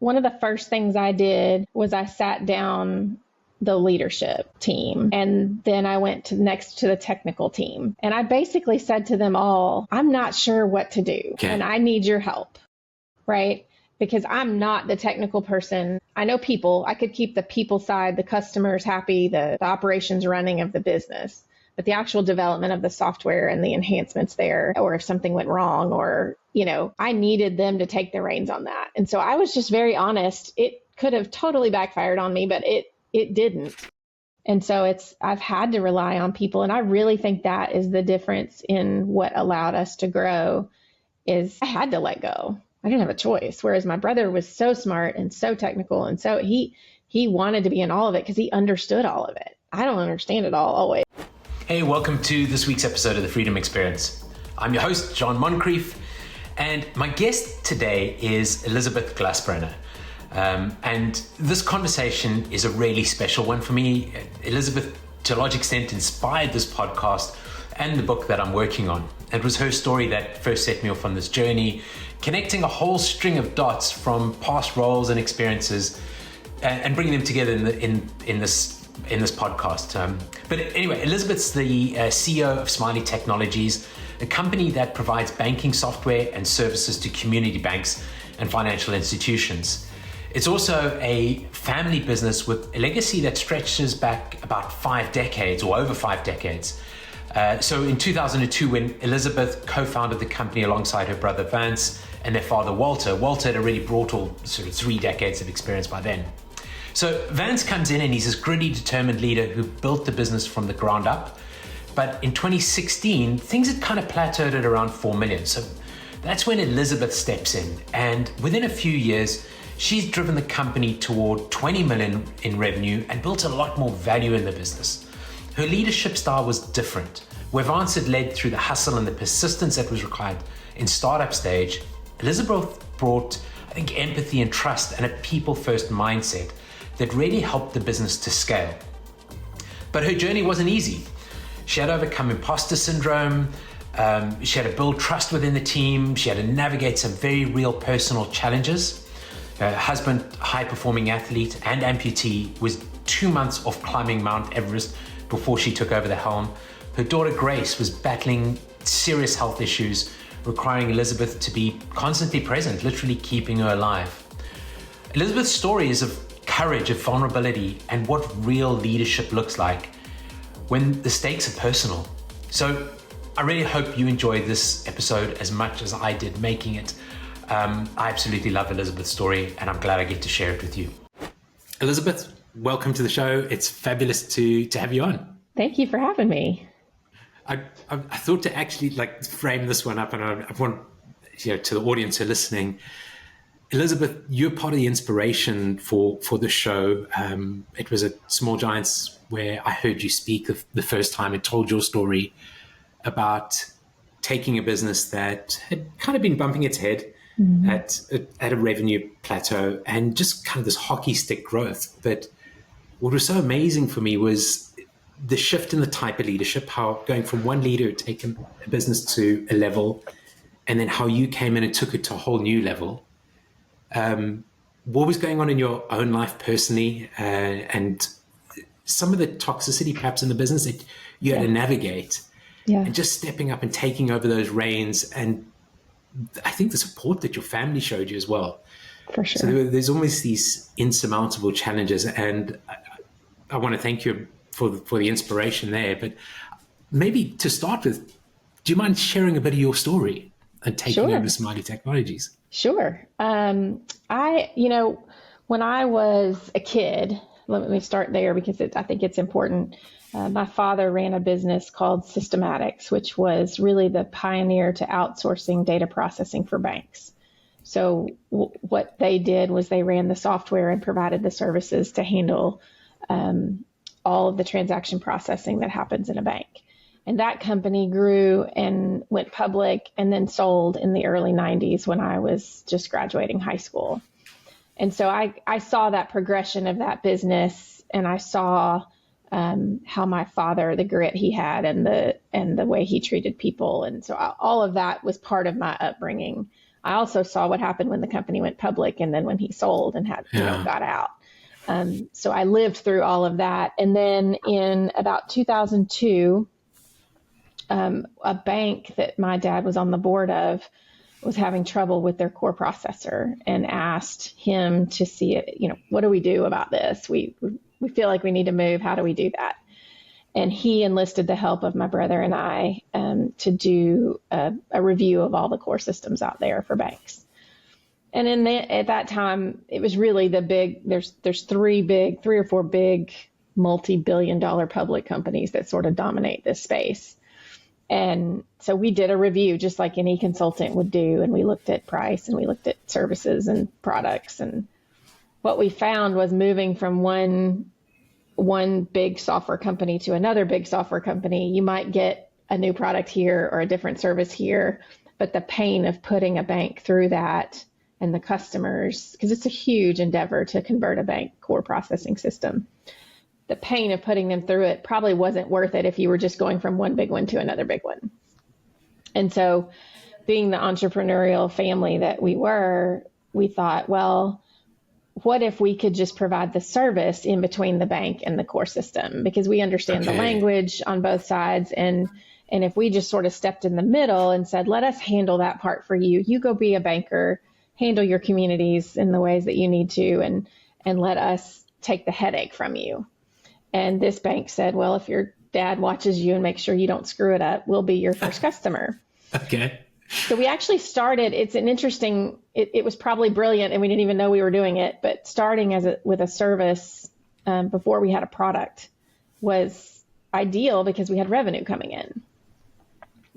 One of the first things I did was I sat down the leadership team, and then I went next to the technical team. And I basically said to them all, I'm not sure what to do, and I need your help, right? Because I'm not the technical person. I know people. I could keep the people side, the customers happy, the operations running of the business. But the actual development of the software and the enhancements there, or if something went wrong, or, I needed them to take the reins on that. And so I was just very honest. It could have totally backfired on me, but it didn't. And so I've had to rely on people. And I really think that is the difference in what allowed us to grow is I had to let go. I didn't have a choice. Whereas my brother was so smart and so technical. And so he wanted to be in all of it because he understood all of it. I don't understand it all always. Hey, welcome to this week's episode of The Freedom Experience. I'm your host, John Moncrief, and my guest today is Elizabeth Glasbrenner. And this conversation is a really special one for me. Elizabeth, to a large extent, inspired this podcast and the book that I'm working on. It was her story that first set me off on this journey, connecting a whole string of dots from past roles and experiences and bringing them together in this podcast. But anyway, Elizabeth's the CEO of Smiley Technologies, a company that provides banking software and services to community banks and financial institutions. It's also a family business with a legacy that stretches back about 5 decades or over 5 decades. So in 2002, when Elizabeth co-founded the company alongside her brother Vance and their father Walter had already brought all sort of 3 decades of experience by then. So Vance comes in and he's this gritty, determined leader who built the business from the ground up. But in 2016, things had kind of plateaued at around 4 million. So that's when Elizabeth steps in. And within a few years, she's driven the company toward 20 million in revenue and built a lot more value in the business. Her leadership style was different. Where Vance had led through the hustle and the persistence that was required in startup stage, Elizabeth brought, I think, empathy and trust and a people-first mindset that really helped the business to scale. But her journey wasn't easy. She had to overcome imposter syndrome. She had to build trust within the team. She had to navigate some very real personal challenges. Her husband, high-performing athlete and amputee, was 2 months off climbing Mount Everest before she took over the helm. Her daughter Grace was battling serious health issues, requiring Elizabeth to be constantly present, literally keeping her alive. Elizabeth's story is of courage, of vulnerability, and what real leadership looks like when the stakes are personal. So I really hope you enjoyed this episode as much as I did making it. I absolutely love Elizabeth's story, and I'm glad I get to share it with you. Elizabeth, welcome to the show. It's fabulous to have you on. Thank you for having me. I thought to actually frame this one up, and I want to the audience who are listening. Elizabeth, you're part of the inspiration for the show. It was at Small Giants where I heard you speak the first time and told your story about taking a business that had kind of been bumping its head at a revenue plateau and just kind of this hockey stick growth. But what was so amazing for me was the shift in the type of leadership, how going from one leader who had taken a business to a level, and then how you came in and took it to a whole new level. What was going on in your own life personally, and some of the toxicity perhaps in the business that you had to navigate, and just stepping up and taking over those reins, and I think the support that your family showed you as well. For sure. So there's almost these insurmountable challenges, and I want to thank you for the inspiration there. But maybe to start with, do you mind sharing a bit of your story and taking over Smiley Technologies? Sure. When I was a kid, let me start there because I think it's important. My father ran a business called Systematics, which was really the pioneer to outsourcing data processing for banks. So what they did was they ran the software and provided the services to handle all of the transaction processing that happens in a bank. And that company grew and went public and then sold in the early 90s when I was just graduating high school. And so I saw that progression of that business, and I saw how my father, the grit he had and the way he treated people. And so all of that was part of my upbringing. I also saw what happened when the company went public and then when he sold and had, got out. So I lived through all of that. And then in about 2002, a bank that my dad was on the board of was having trouble with their core processor and asked him to see it, what do we do about this? We feel like we need to move. How do we do that? And he enlisted the help of my brother and I to do a review of all the core systems out there for banks. And at that time, it was really the big, there's three or four big multi-billion-dollar public companies that sort of dominate this space. And so we did a review just like any consultant would do. And we looked at price and we looked at services and products. And what we found was moving from one big software company to another big software company, you might get a new product here or a different service here, but the pain of putting a bank through that and the customers, because it's a huge endeavor to convert a bank core processing system. The pain of putting them through it probably wasn't worth it if you were just going from one big one to another big one. And so being the entrepreneurial family that we were, we thought, well, what if we could just provide the service in between the bank and the core system? Because we understand the language on both sides. And if we just sort of stepped in the middle and said, let us handle that part for you, you go be a banker, handle your communities in the ways that you need to, and let us take the headache from you. And this bank said, well, if your dad watches you and makes sure you don't screw it up, we'll be your first customer. Okay. So we actually started, it's an interesting, it was probably brilliant and we didn't even know we were doing it, but starting with a service before we had a product was ideal because we had revenue coming in.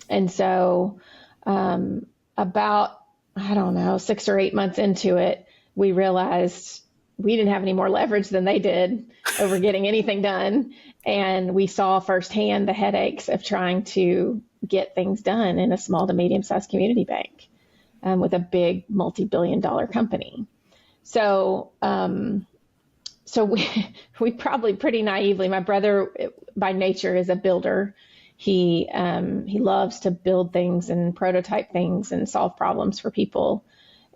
And so about, 6 or 8 months into it, we realized we didn't have any more leverage than they did over getting anything done. And we saw firsthand the headaches of trying to get things done in a small to medium-sized community bank with a big multi-billion-dollar company. So we probably pretty naively, my brother by nature is a builder. He loves to build things and prototype things and solve problems for people.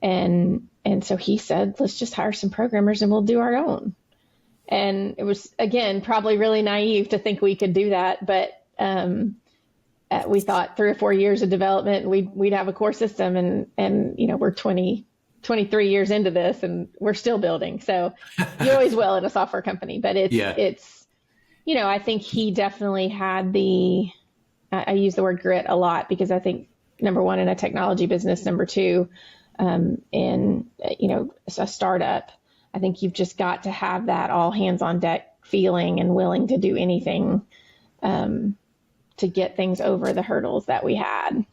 And so he said, let's just hire some programmers and we'll do our own. And it was, again, probably really naive to think we could do that. But we thought 3 or 4 years of development, we'd have a core system. And we're 23 years into this and we're still building. So you always will at a software company. But it's I think he definitely had I use the word grit a lot because I think, number one, in a technology business, number two, in a startup, I think you've just got to have that all hands on deck feeling and willing to do anything to get things over the hurdles that we had.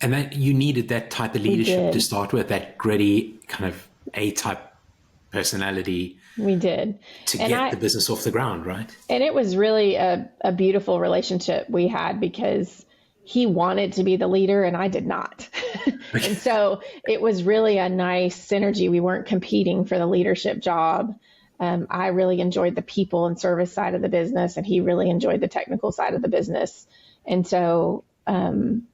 And that you needed that type of leadership to start with, that gritty kind of A-type personality. We did. To get the business off the ground, right? And it was really a beautiful relationship we had because he wanted to be the leader and I did not. And so it was really a nice synergy. We weren't competing for the leadership job. I really enjoyed the people and service side of the business and he really enjoyed the technical side of the business. And so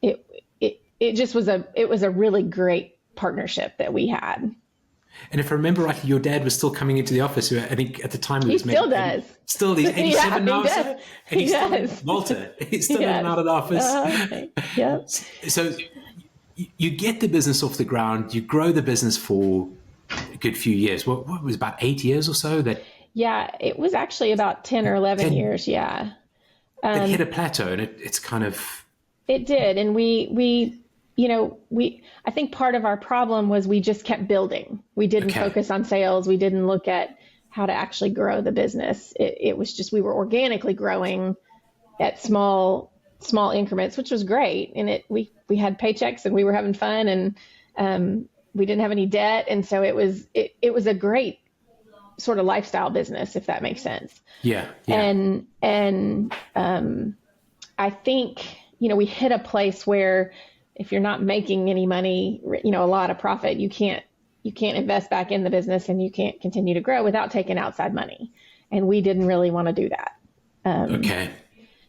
it just was a really great partnership that we had. And if I remember rightly, your dad was still coming into the office. I think at the time he still does. Still, he's 87 now, and he's still Walter. He's still in and out of the office. Yeah. So you get the business off the ground. You grow the business for a good few years. What was about 8 years or so? It was actually about 10 or 11 years. Yeah. It hit a plateau, and it's kind of. It did, and I think part of our problem was we just kept building. We didn't focus on sales. We didn't look at how to actually grow the business. It was just, we were organically growing at small increments, which was great. And we had paychecks and we were having fun and we didn't have any debt. And so it was a great sort of lifestyle business, if that makes sense. Yeah. And I think, we hit a place where if you're not making any money, a lot of profit, you can't invest back in the business and you can't continue to grow without taking outside money. And we didn't really want to do that.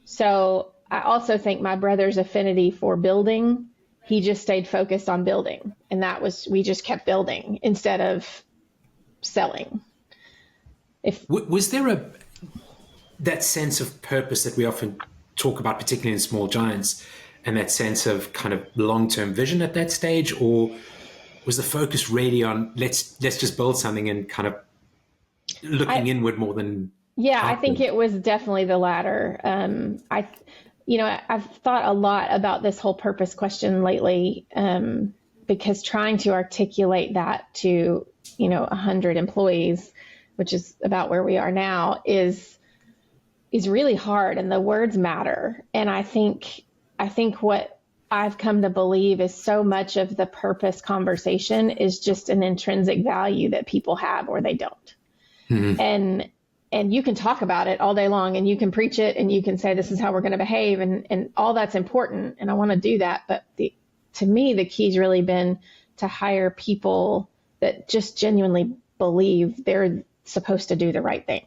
So I also think my brother's affinity for building he just stayed focused on building. And we just kept building instead of selling. Was there that sense of purpose that we often talk about, particularly in small giants, and that sense of kind of long-term vision at that stage? Or was the focus really on let's just build something and kind of looking inward more than outward? I think it was definitely the latter. I've thought a lot about this whole purpose question lately, because trying to articulate that to 100 employees, which is about where we are now, is really hard, and the words matter. And I think what I've come to believe is so much of the purpose conversation is just an intrinsic value that people have or they don't. Mm-hmm. And you can talk about it all day long, and you can preach it, and you can say, this is how we're going to behave, and all that's important. And I want to do that. But to me, the key's really been to hire people that just genuinely believe they're supposed to do the right thing.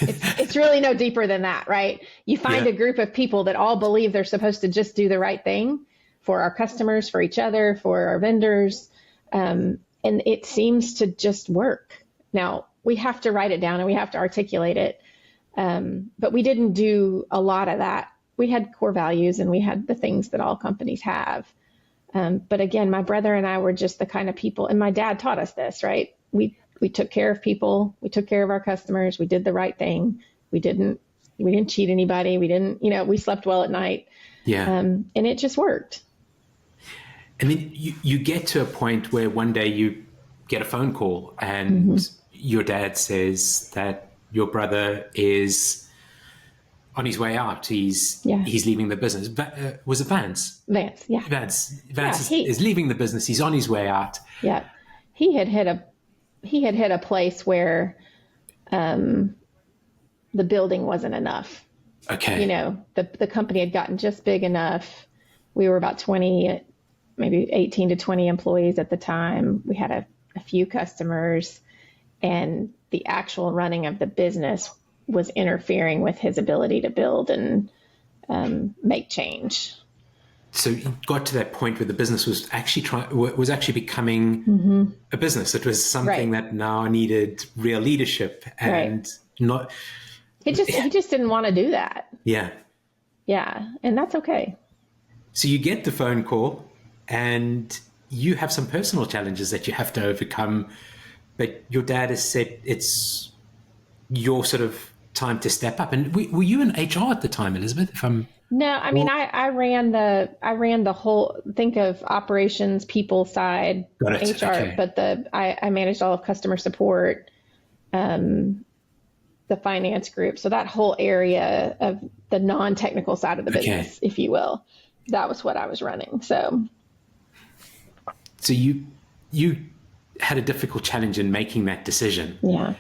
It's really no deeper than that, right? You find a group of people that all believe they're supposed to just do the right thing for our customers, for each other, for our vendors. And it seems to just work. Now, we have to write it down and we have to articulate it. But we didn't do a lot of that. We had core values and we had the things that all companies have. But again, my brother and I were just the kind of people, and my dad taught us this, right? We took care of people. We took care of our customers. We did the right thing. We didn't cheat anybody. We didn't, we slept well at night. Yeah. And it just worked. And then you get to a point where one day you get a phone call and your dad says that your brother is on his way out. He's leaving the business. Was it Vance? Vance, yeah. Vance is leaving the business. He's on his way out. Yeah. He had hit a place where the building wasn't enough. Okay. The company had gotten just big enough. We were about 20, maybe 18 to 20 employees at the time. We had a few customers, and the actual running of the business was interfering with his ability to build and make change. So you got to that point where the business was actually becoming a business. It was something that now needed real leadership and not. He just didn't want to do that. Yeah. Yeah, and that's okay. So you get the phone call, and you have some personal challenges that you have to overcome. But your dad has said it's your sort of time to step up. And were you in HR at the time, Elizabeth? No, I mean, I ran the whole, think of operations, people side, HR, okay. But I managed all of customer support, the finance group. So that whole area of the non-technical side of the business, if you will, that was what I was running. So you had a difficult challenge in making that decision. Yeah.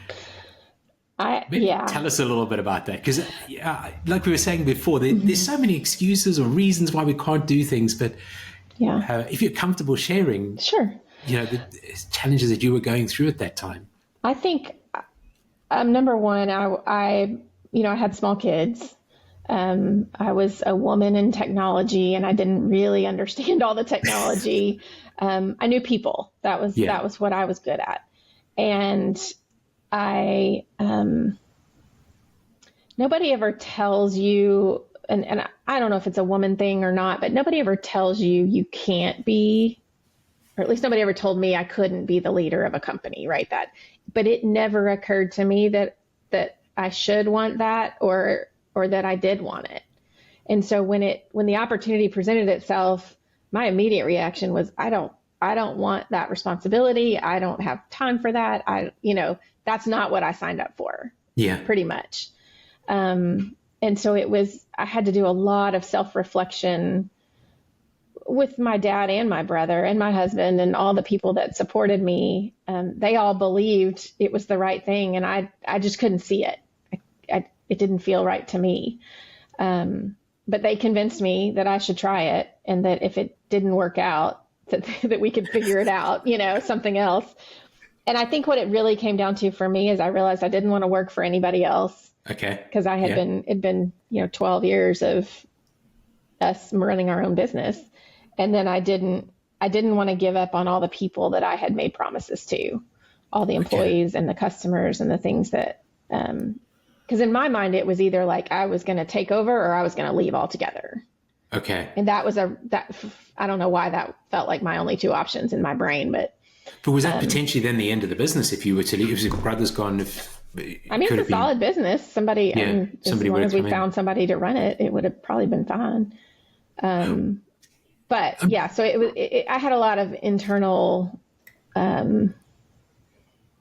Tell us a little bit about that, because like we were saying before, there's so many excuses or reasons why we can't do things. But if you're comfortable sharing, sure, the challenges that you were going through at that time. I think number one, I had small kids. I was a woman in technology, and I didn't really understand all the technology. I knew people. That was what I was good at, and nobody ever tells you, and I don't know if it's a woman thing or not, but nobody ever tells you can't be, or at least nobody ever told me I couldn't be the leader of a company, right? But it never occurred to me that I should want that or that I did want it. And so when the opportunity presented itself, my immediate reaction was, I don't want that responsibility. I don't have time for that. That's not what I signed up for. Yeah. Pretty much. And so I had to do a lot of self-reflection with my dad and my brother and my husband and all the people that supported me. They all believed it was the right thing, and I just couldn't see it. It didn't feel right to me. But they convinced me that I should try it, and that if it didn't work out, that we could figure it out, something else. And I think what it really came down to for me is I realized I didn't want to work for anybody else. Okay. Because I had it'd been 12 years of us running our own business. And then I didn't want to give up on all the people that I had made promises to, all the employees and the customers and the things that, because in my mind, it was either like I was going to take over or I was going to leave altogether. Okay. And that was I don't know why that felt like my only two options in my brain, but was that potentially then the end of the business if you were to leave? If your brother's gone, I mean, it's a solid business. Somebody as long as we found somebody to run it, it would have probably been fine. But yeah, so I had a lot of internal, I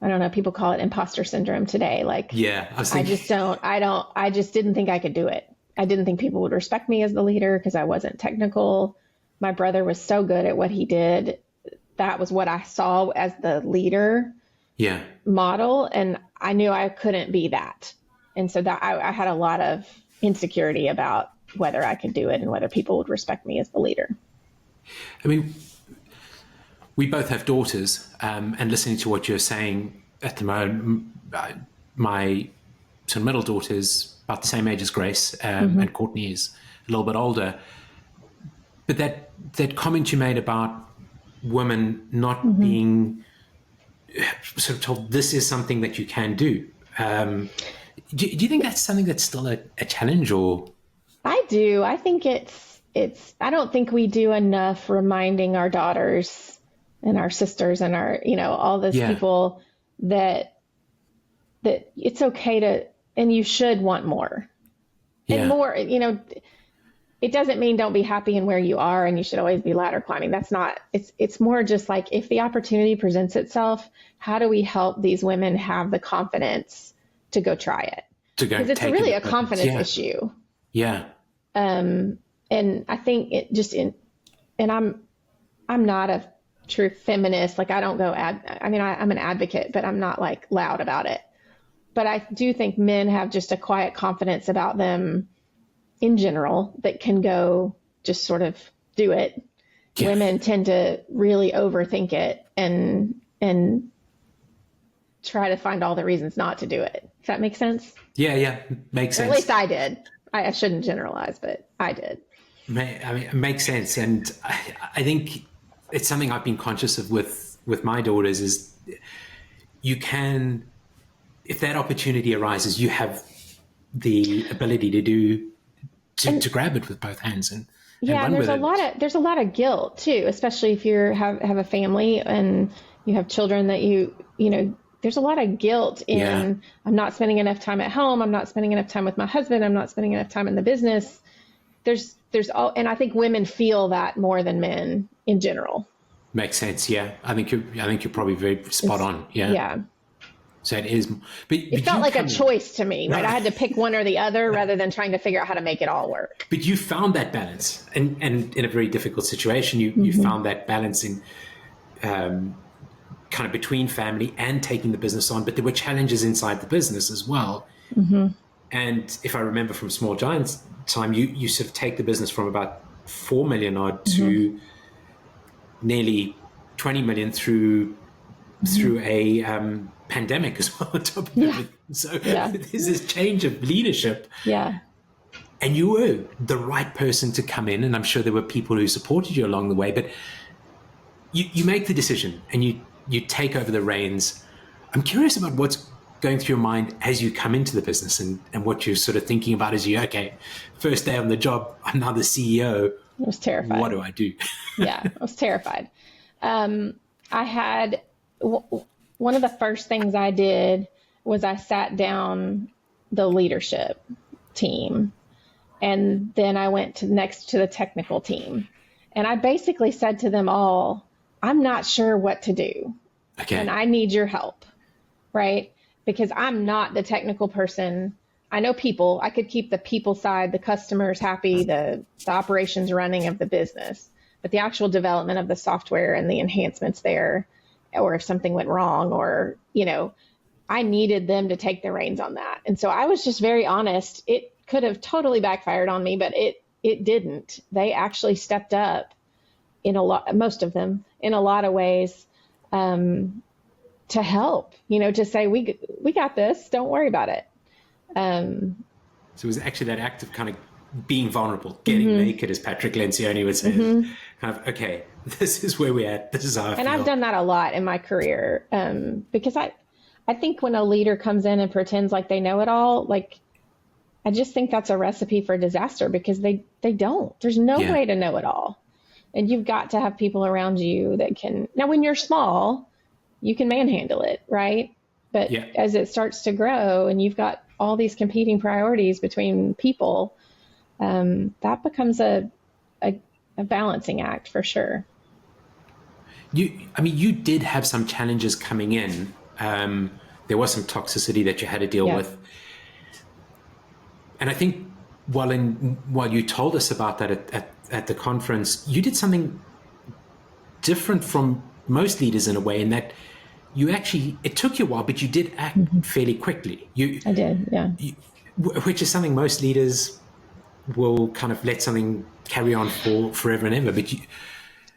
don't know, people call it imposter syndrome today. Like, I just didn't think I could do it. I didn't think people would respect me as the leader because I wasn't technical. My brother was so good at what he did. That was what I saw as the leader model. And I knew I couldn't be that. And so that I had a lot of insecurity about whether I could do it and whether people would respect me as the leader. I mean, we both have daughters, and listening to what you're saying at the moment, my sort of middle daughter's about the same age as Grace, and Courtney is a little bit older. But that comment you made about women not being sort of told this is something that you can do. Do you think that's something that's still a challenge, or? I do. I think I don't think we do enough reminding our daughters and our sisters and our, all those people that it's okay to, and you should want more and more, it doesn't mean don't be happy in where you are and you should always be ladder climbing. That's not, it's more just like if the opportunity presents itself, how do we help these women have the confidence to go try it? Because it's really a confidence issue. Yeah. And I think I'm not a true feminist. Like I don't go I'm an advocate, but I'm not like loud about it. But I do think men have just a quiet confidence about them in general that can go just sort of do it. Yeah. Women tend to really overthink it and try to find all the reasons not to do it. Does that make sense? Yeah. Makes sense. Or at least I did. I shouldn't generalize, but I did. I mean, it makes sense. And I think it's something I've been conscious of with my daughters is you can, if that opportunity arises, you have the ability to grab it with both hands and run with it. There's a lot of guilt too, especially if you have a family and you have children that there's a lot of guilt in I'm not spending enough time at home. I'm not spending enough time with my husband. I'm not spending enough time in the business. And I think women feel that more than men in general. Makes sense. Yeah. I think you're probably very spot on. Yeah. Yeah. So it is, but it felt like a choice to me, right? I had to pick one or the other rather than trying to figure out how to make it all work. But you found that balance, and in a very difficult situation, you found that balance in kind of between family and taking the business on. But there were challenges inside the business as well. Mm-hmm. And if I remember from Small Giants time, you sort of take the business from about 4 million odd to nearly 20 million through a pandemic as well on top of everything. So there's this change of leadership. Yeah. And you were the right person to come in, and I'm sure there were people who supported you along the way, but you make the decision and you take over the reins. I'm curious about what's going through your mind as you come into the business and what you're sort of thinking about as first day on the job, I'm now the CEO. I was terrified. What do I do? Yeah, I was terrified. I had one of the first things I did was I sat down the leadership team, and then I went next to the technical team, and I basically said to them all, I'm not sure what to do, and I need your help, right? Because I'm not the technical person. I know people. I could keep the people side, the customers happy, the operations running of the business, but the actual development of the software and the enhancements there, or if something went wrong, or, I needed them to take the reins on that. And so I was just very honest. It could have totally backfired on me, but it didn't. They actually stepped up most of them in a lot of ways, to help, to say, we got this, don't worry about it. So it was actually that act of kind of being vulnerable, getting naked, as Patrick Lencioni would say. Kind of, okay, this is where we're at. This is how I feel. And I've done that a lot in my career, because I think when a leader comes in and pretends like they know it all, like, I just think that's a recipe for disaster, because they don't. There's no way to know it all. And you've got to have people around you that can. Now, when you're small, you can manhandle it, right? But as it starts to grow and you've got all these competing priorities between people, that becomes a balancing act for sure. You did have some challenges coming in. There was some toxicity that you had to deal with. And I think while you told us about that at the conference, you did something different from most leaders in a way, in that it took you a while, but you did act fairly quickly. I did, yeah. Which is something most leaders will kind of let something carry on for forever and ever. But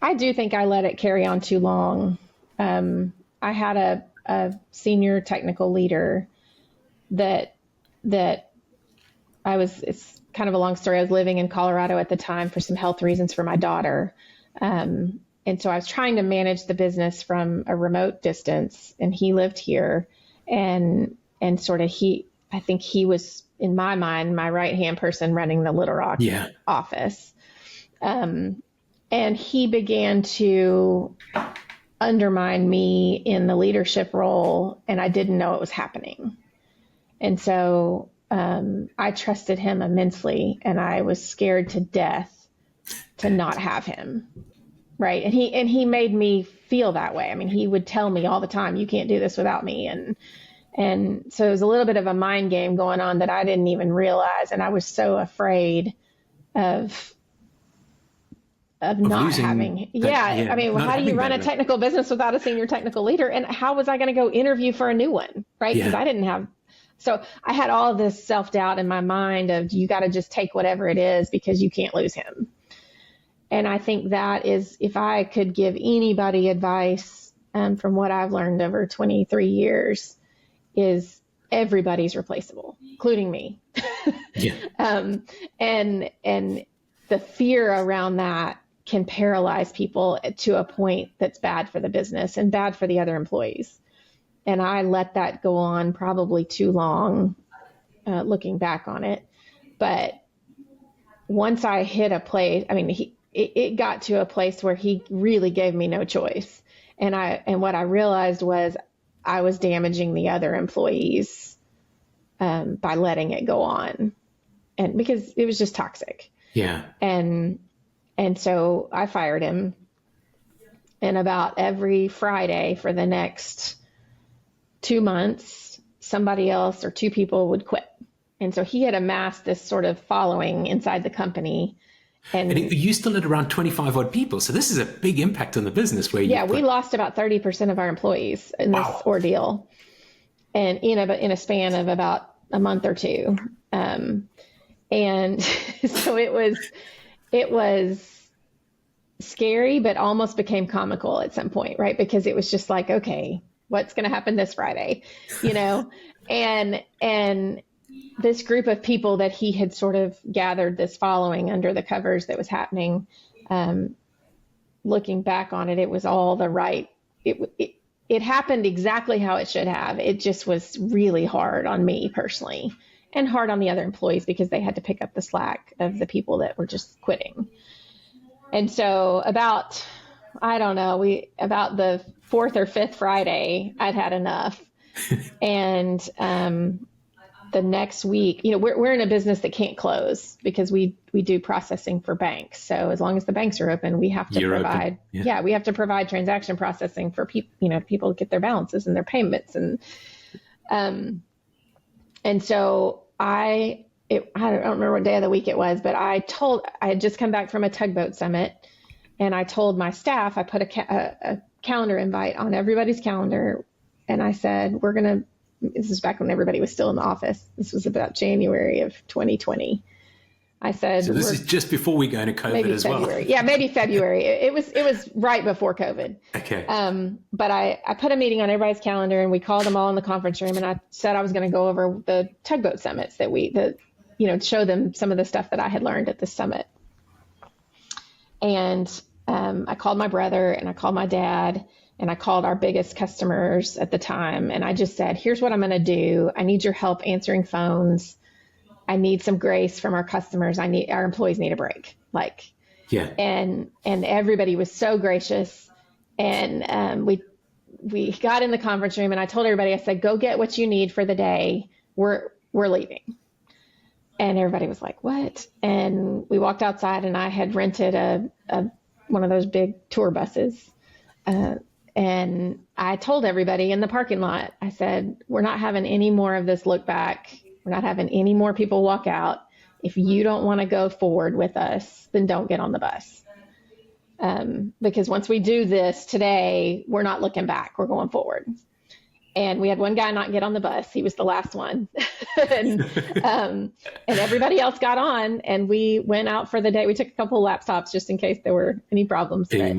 I do think I let it carry on too long. I had a senior technical leader that it's kind of a long story. I was living in Colorado at the time for some health reasons for my daughter. And so I was trying to manage the business from a remote distance, and he lived here, and sort of I think he was, in my mind, my right-hand person running the Little Rock office. And he began to undermine me in the leadership role, and I didn't know it was happening. And so I trusted him immensely, and I was scared to death to not have him. Right. And he made me feel that way. I mean, he would tell me all the time, you can't do this without me. And so it was a little bit of a mind game going on that I didn't even realize. And I was so afraid of not having. I mean, how do you run a technical business without a senior technical leader? And how was I going to go interview for a new one? Right. Because I didn't have. So I had all of this self-doubt in my mind of, you got to just take whatever it is because you can't lose him. And I think that is, if I could give anybody advice, from what I've learned over 23 years, is everybody's replaceable, including me. And the fear around that can paralyze people to a point that's bad for the business and bad for the other employees. And I let that go on probably too long, looking back on it. But once I hit a place, I mean, it got to a place where he really gave me no choice. And what I realized was I was damaging the other employees by letting it go on, and because it was just toxic. And so I fired him. And about every Friday for the next 2 months, somebody else or two people would quit. And so he had amassed this sort of following inside the company. And you still at around 25 odd people. So this is a big impact on the business where we lost about 30% of our employees in this ordeal, and in a span of about a month or two. And so it was scary, but almost became comical at some point, right? Because it was just like, okay, what's going to happen this Friday, and this group of people that he had sort of gathered this following under the covers that was happening. Looking back on it, it was all the right. It happened exactly how it should have. It just was really hard on me personally, and hard on the other employees because they had to pick up the slack of the people that were just quitting. And so about the fourth or fifth Friday, I'd had enough. And the next week, we're in a business that can't close because we do processing for banks. So as long as the banks are open, we have to provide. We have to provide transaction processing for people, people to get their balances and their payments. And so I don't remember what day of the week it was, but I had just come back from a tugboat summit, and I told my staff, I put a calendar invite on everybody's calendar, and I said, this is back when everybody was still in the office. This was about January of 2020. I said, so this is just before we go into COVID as February. well. Yeah, maybe February. It was right before COVID. Okay. But I put a meeting on everybody's calendar, and we called them all in the conference room, and I said I was going to go over the tugboat summits that show them some of the stuff that I had learned at the summit. And I called my brother and I called my dad and I called our biggest customers at the time. And I just said, here's what I'm going to do. I need your help answering phones. I need some grace from our customers. Our employees need a break. Yeah. And everybody was so gracious. And we got in the conference room and I told everybody, I said, go get what you need for the day. We're leaving. And everybody was like, what? And we walked outside and I had rented one of those big tour buses. And I told everybody in the parking lot, I said, we're not having any more of this look back. We're not having any more people walk out. If you don't want to go forward with us, then don't get on the bus. Because once we do this today, we're not looking back. We're going forward. And we had one guy not get on the bus. He was the last one. and everybody else got on and we went out for the day. We took a couple of laptops just in case there were any problems. But,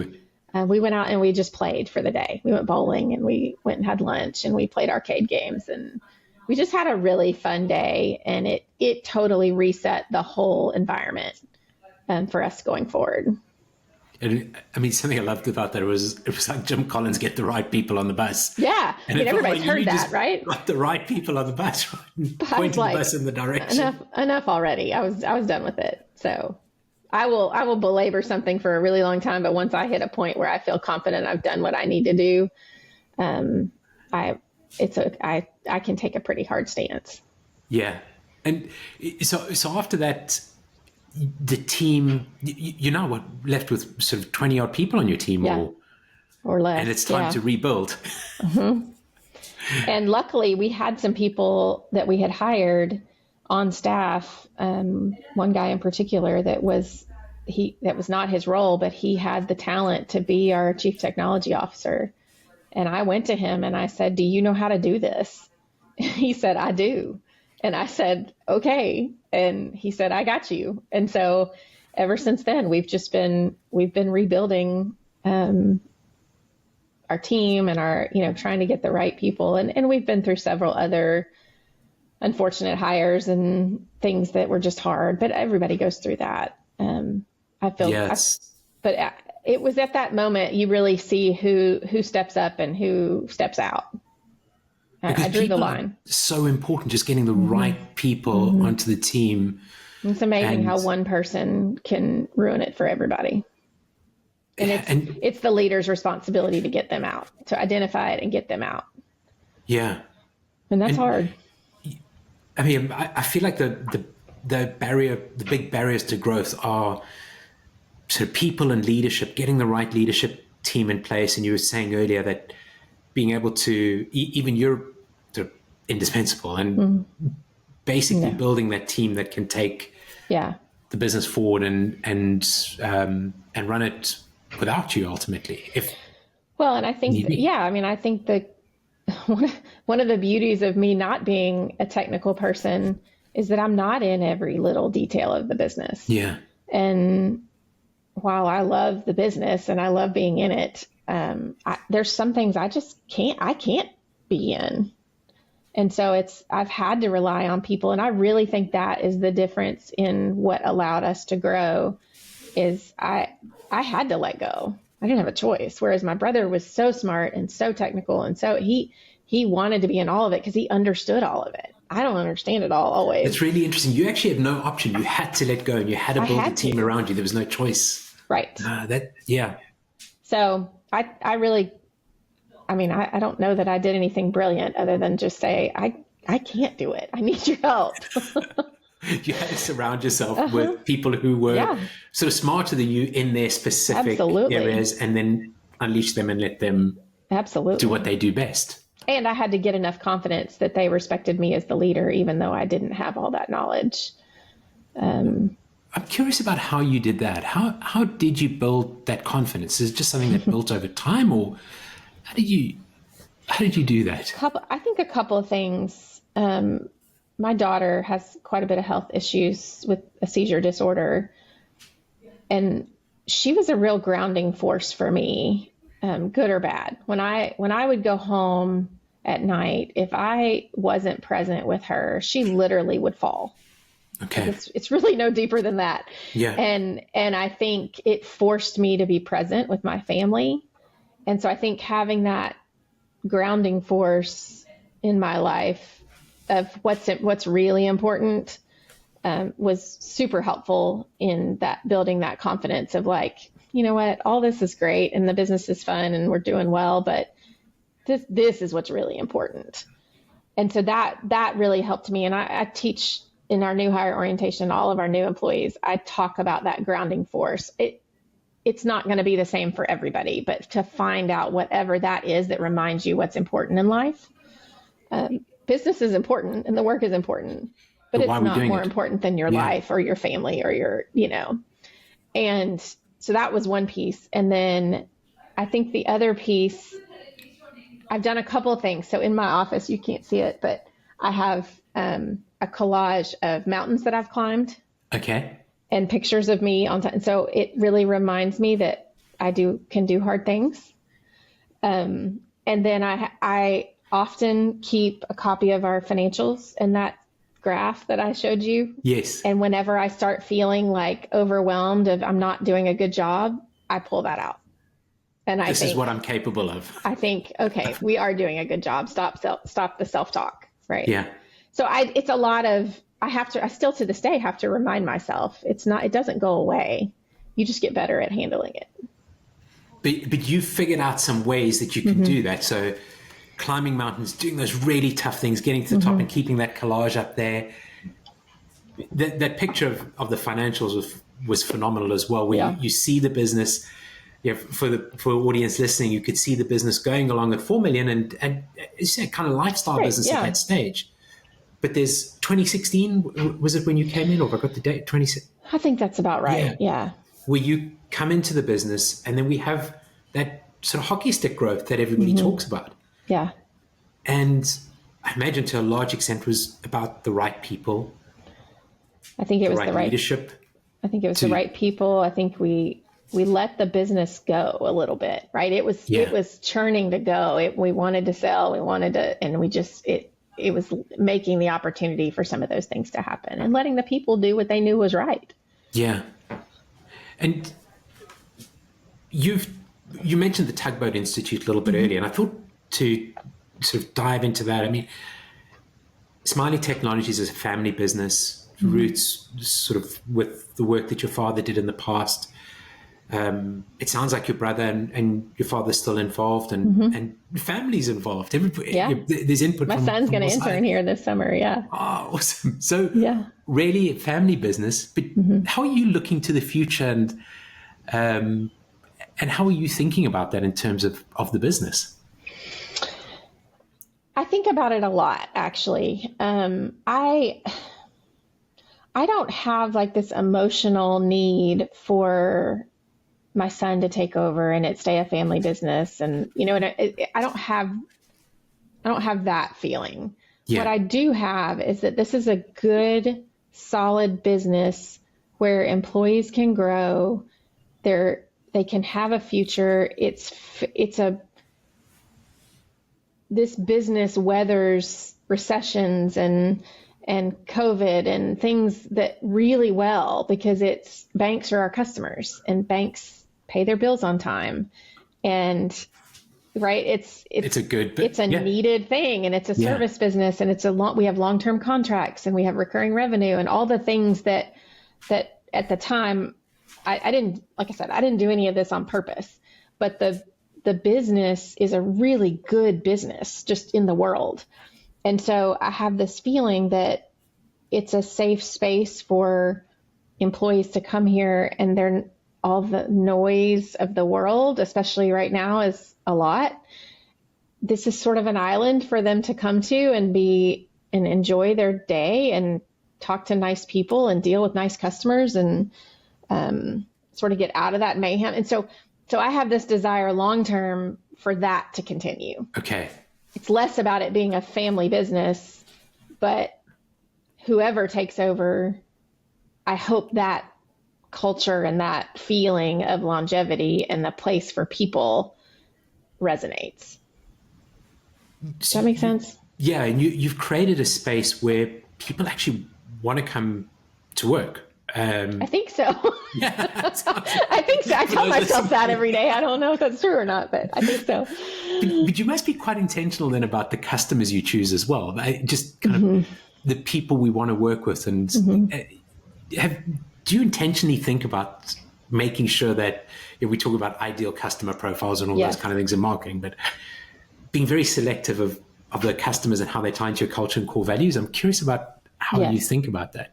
we went out and we just played for the day. We went bowling and we went and had lunch and we played arcade games and we just had a really fun day. And it totally reset the whole environment for us going forward. And I mean, something I loved about that was like Jim Collins, get the right people on the bus. Yeah. And everybody's heard that, right? Got the right people on the bus, pointing the bus in the direction. Enough already. I was done with it. So I will belabor something for a really long time. But once I hit a point where I feel confident I've done what I need to do, I can take a pretty hard stance. Yeah. And so after that, the team, you're now left with sort of 20 odd people on your team or less. And it's time to rebuild. Mm-hmm. And luckily we had some people that we had hired on staff. One guy in particular that was not his role, but he had the talent to be our chief technology officer. And I went to him and I said, do you know how to do this? He said, I do. And I said, okay. And he said, I got you. And so ever since then, we've been rebuilding our team and trying to get the right people. And we've been through several other unfortunate hires and things that were just hard, but everybody goes through that. I feel, but it was at that moment you really see who steps up and who steps out. I drew the line. So important, just getting the right people onto the team. It's amazing how one person can ruin it for everybody. And it's the leader's responsibility to get them out, to identify it and get them out. Yeah. And that's hard. I mean, I feel like the big barriers to growth are sort of people and leadership, getting the right leadership team in place. And you were saying earlier that being able to, even you're sort of indispensable and basically building that team that can take the business forward and run it without you ultimately. And I think, I think that one of the beauties of me not being a technical person is that I'm not in every little detail of the business. Yeah. And while I love the business and I love being in it, there's some things I can't be in. And so I've had to rely on people. And I really think that is the difference in what allowed us to grow is I had to let go. I didn't have a choice. Whereas my brother was so smart and so technical. And so he wanted to be in all of it because he understood all of it. I don't understand it all always. It's really interesting. You actually had no option. You had to let go and you had to build a team around you. There was no choice. Right. So I don't know that I did anything brilliant other than just say, I can't do it. I need your help. You had to surround yourself with people who were sort of smarter than you in their specific areas and then unleash them and let them do what they do best. And I had to get enough confidence that they respected me as the leader, even though I didn't have all that knowledge. I'm curious about how you did that. How did you build that confidence? Is it just something that built over time, or how did you do that? I think a couple of things. My daughter has quite a bit of health issues with a seizure disorder, and she was a real grounding force for me, good or bad. When I would go home at night, if I wasn't present with her, she literally would fall. Okay. Like it's really no deeper than that. Yeah. And I think it forced me to be present with my family. And so I think having that grounding force in my life of what's really important was super helpful in that building that confidence of like, you know what, all this is great and the business is fun and we're doing well, but this is what's really important. And so that really helped me. And I teach in our new hire orientation, all of our new employees, I talk about that grounding force. It's not going to be the same for everybody, but to find out whatever that is that reminds you what's important in life. Business is important and the work is important, but it's not more important than your life or your family or your, and so that was one piece. And then I think the other piece, I've done a couple of things. So in my office, you can't see it, but I have a collage of mountains that I've climbed. Okay. And pictures of me on time. And so it really reminds me that I can do hard things. And then I often keep a copy of our financials and that graph that I showed you. Yes. And whenever I start feeling like overwhelmed of I'm not doing a good job, I pull that out. And this is what I'm capable of. I think, okay, we are doing a good job. Stop the self-talk, right? Yeah. So it's a lot of, I still to this day have to remind myself, it doesn't go away. You just get better at handling it. But you figured out some ways that you can do that. So climbing mountains, doing those really tough things, getting to the top and keeping that collage up there. That picture of the financials was phenomenal as well, where you see the business. For audience listening, you could see the business going along at 4 million and it's a kind of lifestyle business at that stage. But there's 2016, was it when you came in, or have I got the date? 26? I think that's about right. Yeah. Where you come into the business and then we have that sort of hockey stick growth that everybody talks about. Yeah. And I imagine to a large extent was about the right people. I think it was the right leadership. I think it was the right people. I think we let the business go a little bit, right? It was churning to go. We wanted to sell, and we just, it was making the opportunity for some of those things to happen and letting the people do what they knew was right. Yeah. And you mentioned the Tugboat Institute a little bit earlier, and I thought to sort of dive into that. I mean, Smiley Technologies is a family business, roots sort of with the work that your father did in the past. It sounds like your brother and your father's still involved, and family's involved. There's input. My son's going to intern here this summer. Yeah. Oh, awesome. So really a family business, but how are you looking to the future and how are you thinking about that in terms of the business? I think about it a lot, actually. I don't have like this emotional need for my son to take over and it stay a family business. And, I don't have that feeling. Yeah. What I do have is that this is a good, solid business where employees can grow. They can have a future. This business weathers recessions and COVID and things that really well because banks are our customers and banks pay their bills on time. And right. It's a needed thing and it's a service business and we have long-term contracts and we have recurring revenue and all the things that at the time I didn't do any of this on purpose, but the business is a really good business just in the world. And so I have this feeling that it's a safe space for employees to come here and all the noise of the world, especially right now, is a lot. This is sort of an island for them to come to and enjoy their day and talk to nice people and deal with nice customers and sort of get out of that mayhem. And so I have this desire long-term for that to continue. Okay. It's less about it being a family business, but whoever takes over, I hope that culture and that feeling of longevity and the place for people resonates. Does that make sense? Yeah. And you've created a space where people actually want to come to work. I think so. Yeah, I think so. I tell myself that every day. I don't know if that's true or not, but I think so. But you must be quite intentional then about the customers you choose as well. Just kind of the people we want to work with. And do you intentionally think about making sure that, we talk about ideal customer profiles and all those kind of things in marketing, but being very selective of the customers and how they tie into your culture and core values? I'm curious about how you think about that.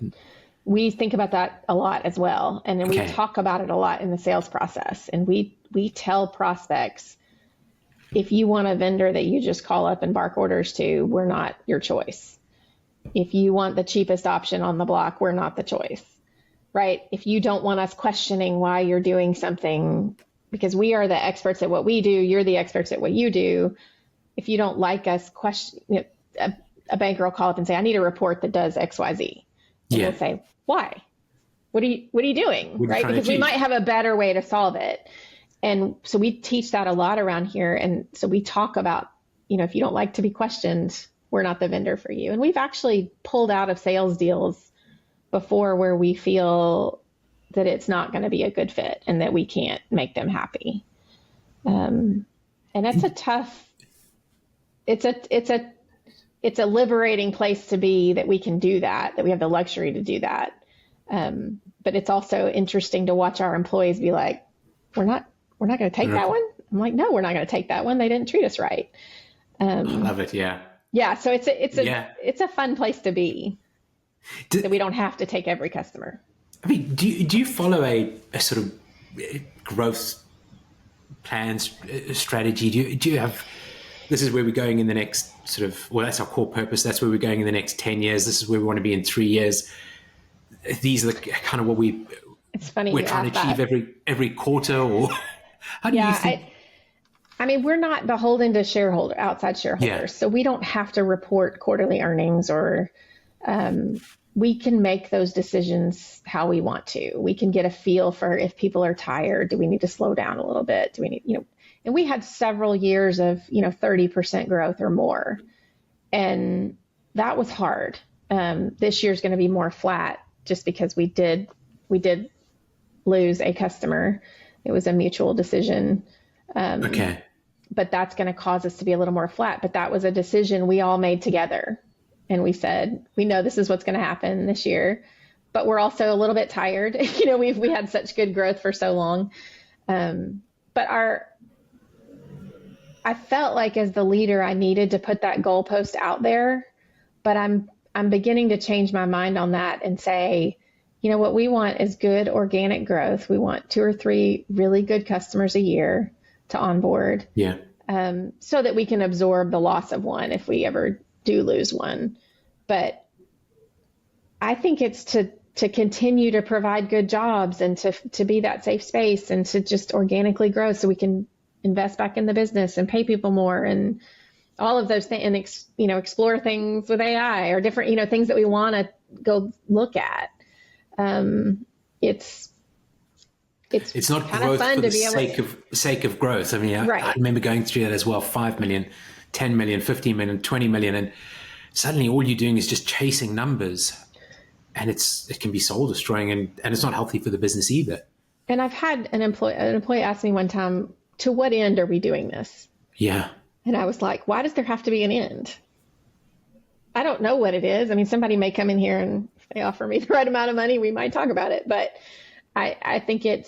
We think about that a lot as well. And then we talk about it a lot in the sales process. And we tell prospects, if you want a vendor that you just call up and bark orders to, we're not your choice. If you want the cheapest option on the block, we're not the choice, right? If you don't want us questioning why you're doing something, because we are the experts at what we do, you're the experts at what you do. If you don't like us question, a banker will call up and say, I need a report that does X, Y, Z. And we'll say, why? What are you doing? Right? Because we might have a better way to solve it. And so we teach that a lot around here. And so we talk about, if you don't like to be questioned, we're not the vendor for you. And we've actually pulled out of sales deals before where we feel that it's not going to be a good fit and that we can't make them happy. And that's a tough, it's a liberating place to be, that we can do that we have the luxury to do that. But it's also interesting to watch our employees be like, we're not going to take that one. I'm like, no, we're not going to take that one. They didn't treat us right. I love it. Yeah. Yeah. So it's a fun place to be, that we don't have to take every customer. I mean, do you follow a sort of growth plans strategy? Do you have, this is where we're going in the next sort of, well, that's our core purpose. That's where we're going in the next 10 years. This is where we want to be in 3 years. These are the kind of what it's funny we're trying to achieve every quarter, or how do you think? I mean, we're not beholden to outside shareholders, so we don't have to report quarterly earnings, or we can make those decisions how we want to. We can get a feel for if people are tired. Do we need to slow down a little bit? Do we need, and we had several years of, 30% growth or more. And that was hard. This year's going to be more flat, just because we did lose a customer. It was a mutual decision. But that's going to cause us to be a little more flat. But that was a decision we all made together. And we said, we know this is what's going to happen this year, but we're also a little bit tired. We had such good growth for so long. But I felt like, as the leader, I needed to put that goalpost out there, but I'm beginning to change my mind on that and say, what we want is good organic growth. We want 2 or 3 really good customers a year to onboard. Yeah. So that we can absorb the loss of one if we ever do lose one. But I think it's to continue to provide good jobs and to be that safe space and to just organically grow so we can invest back in the business and pay people more and all of those things, and explore things with AI or different, things that we want to go look at. It's not growth for the sake of growth. I mean, I remember going through that as well. 5 million, 10 million, 15 million, 20 million, and suddenly all you're doing is just chasing numbers, and it can be soul destroying, and it's not healthy for the business either. And I've had an employee ask me one time, to what end are we doing this? Yeah. And I was like, why does there have to be an end? I don't know what it is. I mean, somebody may come in here, and if they offer me the right amount of money, we might talk about it. But I think I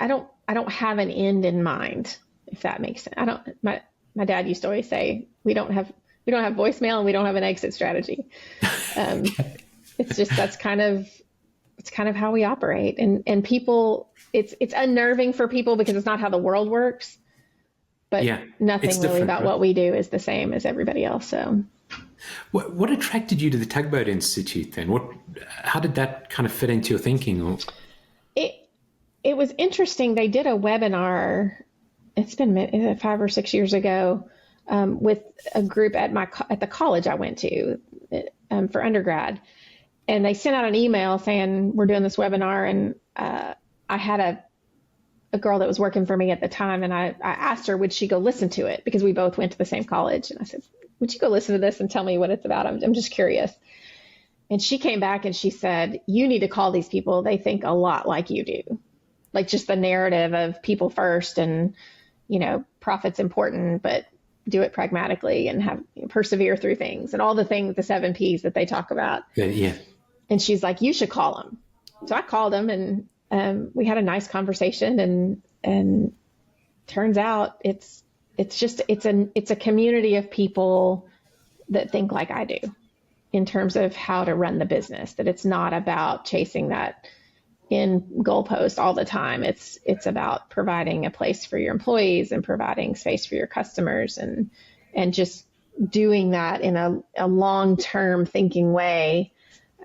don't have an end in mind, if that makes sense. My dad used to always say, we don't have voicemail and we don't have an exit strategy. It's just, it's kind of how we operate, and people, it's unnerving for people because it's not how the world works, but nothing really about what we do is the same as everybody else. So what attracted you to the Tugboat Institute then? How did that kind of fit into your thinking? It was interesting. They did a webinar, it's been 5 or 6 years ago, with a group at the college I went to for undergrad. And they sent out an email saying, we're doing this webinar. And I had a girl that was working for me at the time. And I asked her, would she go listen to it? Because we both went to the same college. And I said, would you go listen to this and tell me what it's about? I'm just curious. And she came back and she said, you need to call these people. They think a lot like you do. Like just the narrative of people first and, profit's important, but do it pragmatically and persevere through things and all the things, the 7 Ps that they talk about. Yeah. And she's like, you should call them. So I called them and we had a nice conversation and turns out it's a community of people that think like I do in terms of how to run the business, that it's not about chasing that in goalpost all the time. It's about providing a place for your employees and providing space for your customers and just doing that in a long-term thinking way.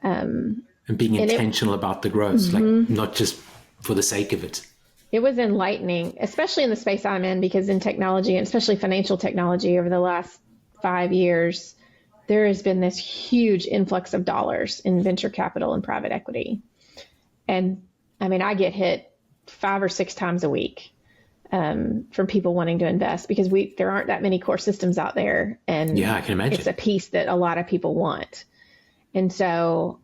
And being intentional about the growth, like not just for the sake of it. It was enlightening, especially in the space I'm in, because in technology and especially financial technology over the last 5 years, there has been this huge influx of dollars in venture capital and private equity. And I mean, I get hit 5 or 6 times a week from people wanting to invest because there aren't that many core systems out there. And yeah, I can imagine. It's a piece that a lot of people want. And so,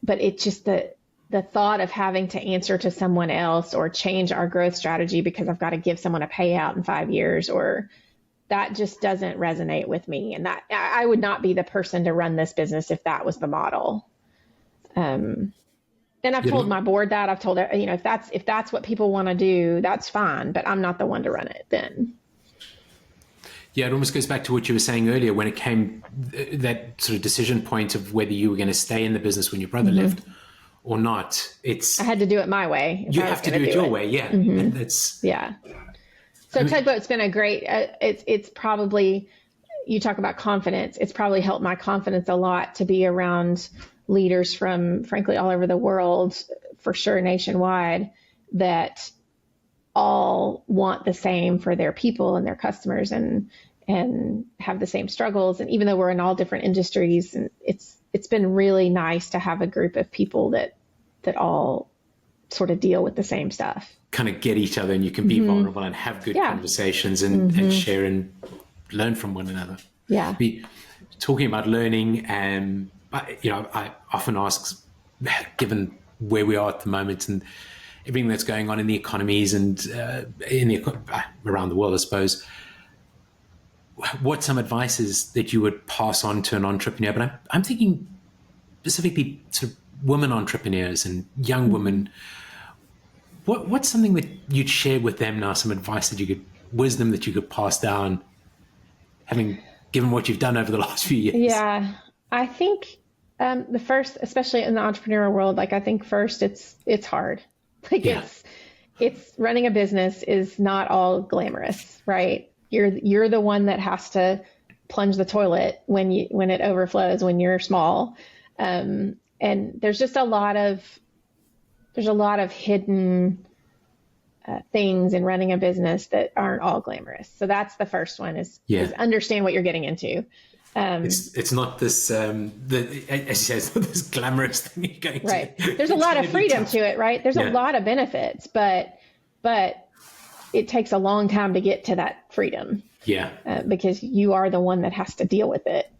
but it's just the thought of having to answer to someone else or change our growth strategy because I've got to give someone a payout in 5 years, or that just doesn't resonate with me. And that I would not be the person to run this business if that was the model. And I've told my board that. I've told her, if that's what people want to do, that's fine, but I'm not the one to run it then. Yeah, it almost goes back to what you were saying earlier when it came that sort of decision point of whether you were going to stay in the business when your brother left or not. I had to do it my way. You have to do it your way. Yeah. And that's, yeah. So Tugboat's been a great, it's probably, you talk about confidence. It's probably helped my confidence a lot to be around leaders from, frankly, all over the world, for sure, nationwide, that all want the same for their people and their customers and have the same struggles. And even though we're in all different industries, and it's been really nice to have a group of people that all sort of deal with the same stuff. Kind of get each other, and you can be vulnerable and have good conversations and share and learn from one another. Yeah. Talking about learning, I often ask, given where we are at the moment and everything that's going on in the economies and around the world, I suppose, what some advice is that you would pass on to an entrepreneur? But I'm thinking specifically sort of women entrepreneurs and young women. What's something that you'd share with them now, some advice that wisdom that you could pass down, having given what you've done over the last few years? Yeah, I think the first, especially in the entrepreneurial world, I think first it's hard. It's running a business is not all glamorous, right? You're the one that has to plunge the toilet when it overflows when you're small, and there's just a lot of hidden things in running a business that aren't all glamorous. So that's the first one is understand what you're getting into. It's not this, as you say, it's not this glamorous thing you're going right. to. There's a lot of freedom to it, right? There's a lot of benefits, but it takes a long time to get to that freedom. Yeah. Because you are the one that has to deal with it.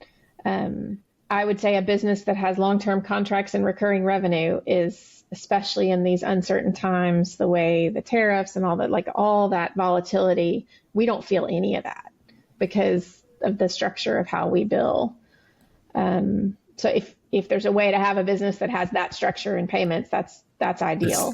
I would say a business that has long-term contracts and recurring revenue is, especially in these uncertain times, the way the tariffs and all that volatility, we don't feel any of that because of the structure of how we bill. So if there's a way to have a business that has that structure and payments, that's ideal.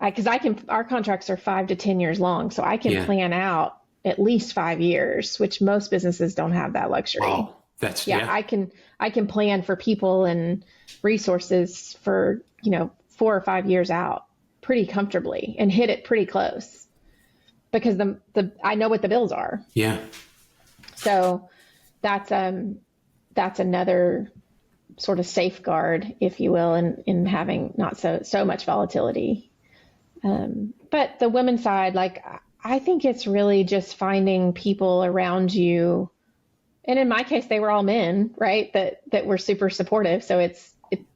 Because our contracts are 5 to 10 years long, so I can plan out at least 5 years, which most businesses don't have that luxury. Wow. I can plan for people and resources for 4 or 5 years out pretty comfortably and hit it pretty close because I know what the bills are. Yeah. So that's another sort of safeguard, if you will, in having not so much volatility. But the women's side, I think it's really just finding people around you. And in my case, they were all men, right? That were super supportive. So it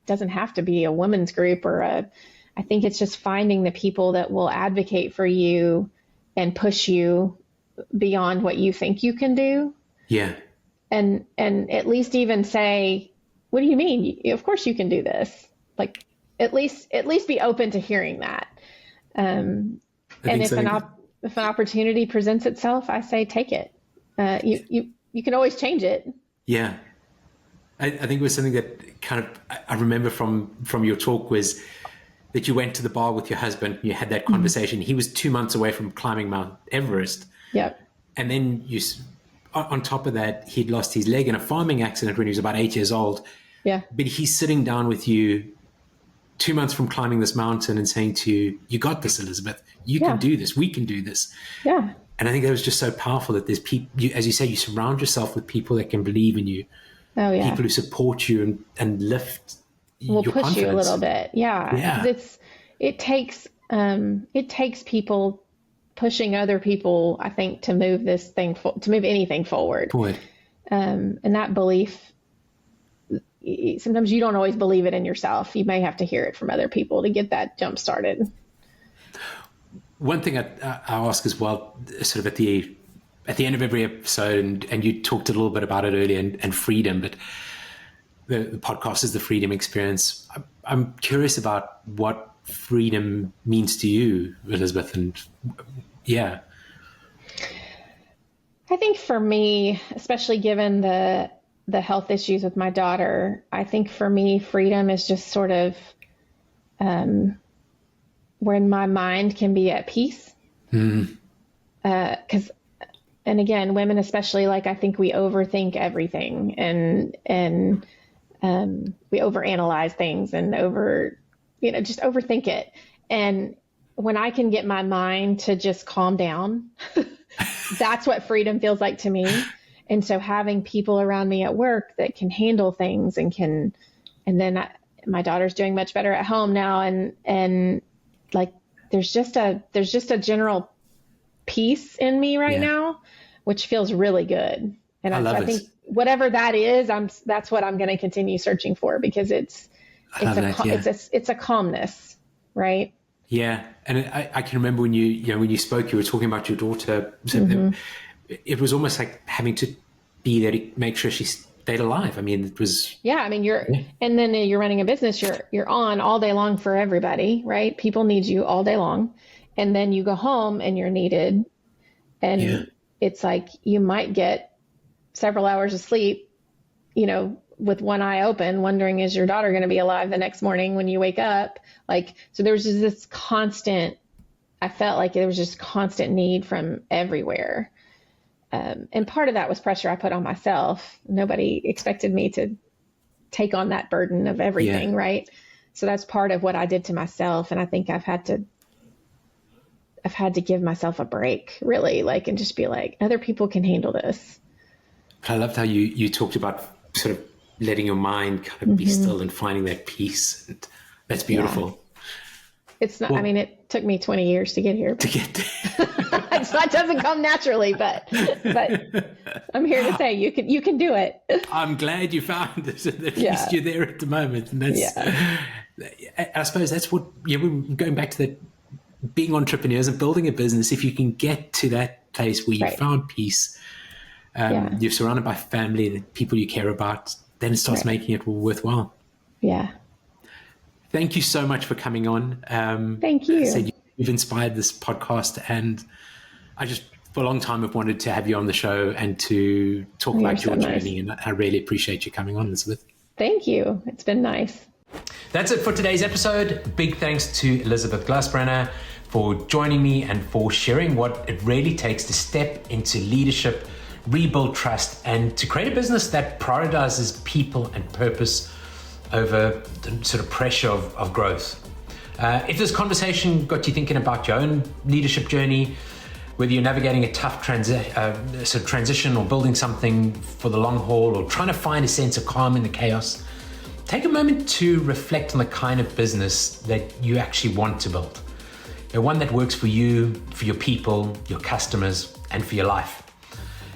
doesn't have to be a women's group I think it's just finding the people that will advocate for you and push you beyond what you think you can do. Yeah. And at least even say, what do you mean? Of course you can do this. Like, at least be open to hearing that. And if if an opportunity presents itself, I say, take it. You can always change it. Yeah. I think it was something that kind of, I remember from your talk was that you went to the bar with your husband, you had that conversation. He was 2 months away from climbing Mount Everest. Yep. And then on top of that, he'd lost his leg in a farming accident when he was about 8 years old. Yeah. But he's sitting down with you 2 months from climbing this mountain and saying to you, you got this, Elizabeth. You can do this. We can do this. Yeah. And I think that was just so powerful that there's people, as you say, you surround yourself with people that can believe in you. Oh, yeah. People who support you and lift will your push confidence. you a little bit. Yeah. It takes people pushing other people, I think, to move to move anything forward. And that belief, sometimes you don't always believe it in yourself. You may have to hear it from other people to get that jump started. One thing I ask as well, sort of at the end of every episode, and you talked a little bit about it earlier, and freedom, but the podcast is the freedom experience. I'm curious about what freedom means to you, Elizabeth, and yeah. I think for me, especially given the health issues with my daughter, I think for me, freedom is just sort of when my mind can be at peace. And again, women especially, like, I think we overthink everything and we overanalyze things and just overthink it. And when I can get my mind to just calm down, that's what freedom feels like to me. And so having people around me at work that can handle things and then my daughter's doing much better at home now. And like, there's just a general peace in me right now, which feels really good. And I think whatever that is, that's what I'm going to continue searching for, because it's a calmness, right? Yeah. And I can remember when you spoke, you were talking about your daughter. It was almost like having to be there to make sure she stayed alive. I mean, it was. Yeah. I mean, and then you're running a business, you're on all day long for everybody, right? People need you all day long. And then you go home and you're needed. And it's like, you might get several hours of sleep, with one eye open, wondering, is your daughter going to be alive the next morning when you wake up? Like, so there was just this I felt like there was just constant need from everywhere. And part of that was pressure I put on myself. Nobody expected me to take on that burden of everything, right? So that's part of what I did to myself. And I think I've had to give myself a break, really, and just be like, other people can handle this. I loved how you talked about sort of letting your mind kind of be still and finding that peace. And that's beautiful. Yeah. It's not, it took me 20 years to get here. It doesn't come naturally, but I'm here to say you can do it. I'm glad you found this, and at least you're there at the moment. And that's, I suppose that's what, going back to that, being entrepreneurs and building a business, if you can get to that place where you found peace, you're surrounded by family, the people you care about, then it starts making it worthwhile. Yeah. Thank you so much for coming on. Thank you. You've inspired this podcast, and I just, for a long time, have wanted to have you on the show and to talk about your journey. And I really appreciate you coming on, Elizabeth. Thank you. It's been nice. That's it for today's episode. Big thanks to Elizabeth Glasbrenner for joining me and for sharing what it really takes to step into leadership, rebuild trust, and to create a business that prioritizes people and purpose over the sort of pressure of growth. If this conversation got you thinking about your own leadership journey, whether you're navigating a tough transition or building something for the long haul or trying to find a sense of calm in the chaos, take a moment to reflect on the kind of business that you actually want to build. One that works for you, for your people, your customers, and for your life.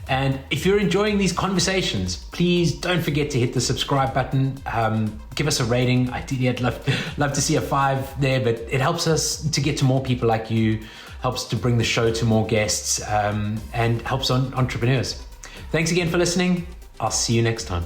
And if you're enjoying these conversations, please don't forget to hit the subscribe button. Give us a rating. Ideally, I'd love to see a 5 there, but it helps us to get to more people like you, helps to bring the show to more guests, and helps on entrepreneurs. Thanks again for listening. I'll see you next time.